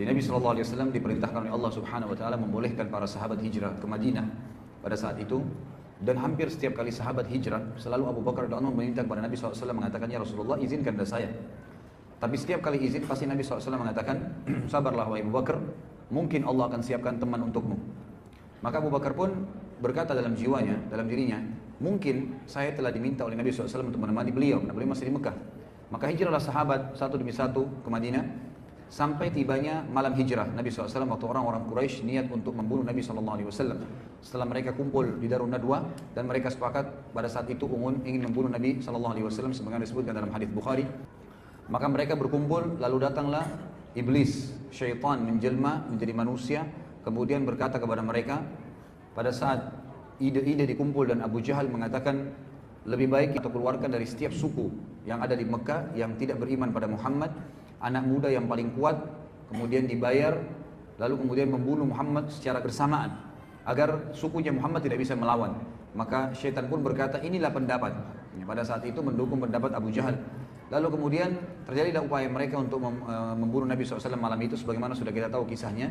Jadi Nabi SAW diperintahkan oleh Allah Subhanahu Wa Taala membolehkan para sahabat hijrah ke Madinah pada saat itu, dan hampir setiap kali sahabat hijrah selalu Abu Bakar radhiyallahu anhu meminta kepada Nabi SAW mengatakan, ya Rasulullah izinkan pada saya. Tapi setiap kali izin pasti Nabi SAW mengatakan, sabarlah wahai Abu Bakar, mungkin Allah akan siapkan teman untukmu. Maka Abu Bakar pun berkata dalam jiwanya, dalam dirinya, mungkin saya telah diminta oleh Nabi SAW untuk menemani beliau, karena beliau masih di Mekah. Maka hijrahlah sahabat satu demi satu ke Madinah. Sampai tibanya malam hijrah Nabi SAW waktu orang-orang Quraisy niat untuk membunuh Nabi SAW. Setelah mereka kumpul di Darun Nadwa dan mereka sepakat pada saat itu ingin membunuh Nabi SAW sebagaimana disebutkan dalam hadis Bukhari. Maka mereka berkumpul, lalu datanglah iblis, syaitan menjelma menjadi manusia, kemudian berkata kepada mereka pada saat ide-ide dikumpul dan Abu Jahal mengatakan lebih baik kita keluarkan dari setiap suku yang ada di Mekah yang tidak beriman pada Muhammad anak muda yang paling kuat, kemudian dibayar, lalu kemudian membunuh Muhammad secara bersamaan agar sukunya Muhammad tidak bisa melawan. Maka syaitan pun berkata, inilah pendapat. Pada saat itu mendukung pendapat Abu Jahal. Lalu kemudian terjadilah upaya mereka untuk membunuh Nabi SAW malam itu, sebagaimana sudah kita tahu kisahnya.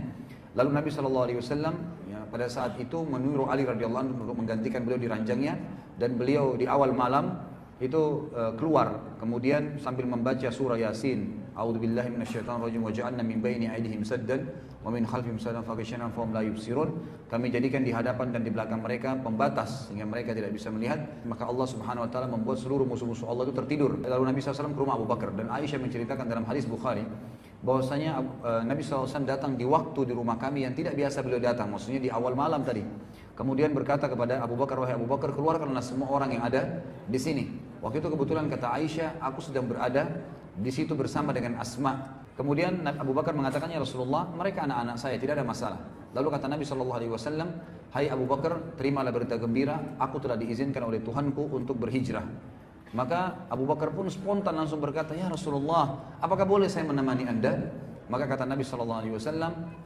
Lalu Nabi SAW pada saat itu menyuruh Ali radhiyallahu anhu untuk menggantikan beliau di ranjangnya, dan beliau di awal malam itu keluar, kemudian sambil membaca surah Yasin, A'udzubillahi minasyaitonirrajim wa ja'alna min baini aydihim saddan wa min khalfihim saddan faghshaynahum fahum la yubsirun. Kami jadikan di hadapan dan di belakang mereka pembatas sehingga mereka tidak bisa melihat. Maka Allah Subhanahu wa taala membuat seluruh musuh-musuh Allah itu tertidur. Lalu Nabi SAW ke rumah Abu Bakar, dan Aisyah menceritakan dalam hadis Bukhari bahwasanya Nabi SAW datang di waktu di rumah kami yang tidak biasa beliau datang, maksudnya di awal malam tadi. Kemudian berkata kepada Abu Bakar, wahai Abu Bakar, keluarkanlah semua orang yang ada di sini. Waktu itu kebetulan kata Aisyah, aku sedang berada di situ bersama dengan Asma. Kemudian Abu Bakar mengatakan, ya Rasulullah, mereka anak-anak saya, tidak ada masalah. Lalu kata Nabi SAW, hai Abu Bakar, terimalah berita gembira, aku telah diizinkan oleh Tuhanku untuk berhijrah. Maka Abu Bakar pun spontan langsung berkata, ya Rasulullah, apakah boleh saya menemani anda? Maka kata Nabi SAW,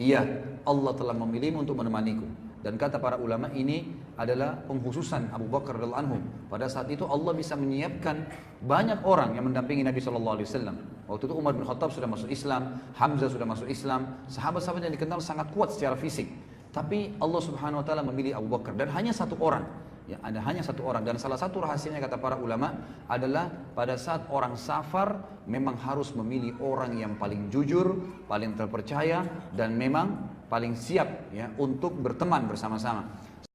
iya, Allah telah memilihmu untuk menemaniku. Dan kata para ulama, ini adalah pengkhususan Abu Bakar radhiyallahu anhu. Pada saat itu Allah bisa menyiapkan banyak orang yang mendampingi Nabi SAW. Waktu itu Umar bin Khattab sudah masuk Islam, Hamzah sudah masuk Islam, sahabat-sahabat yang dikenal sangat kuat secara fisik. Tapi Allah Subhanahu Wa Taala memilih Abu Bakar, dan hanya satu orang. Ya, ada hanya satu orang, dan salah satu rahasianya kata para ulama adalah pada saat orang safar memang harus memilih orang yang paling jujur, paling terpercaya, dan memang paling siap ya untuk berteman bersama-sama.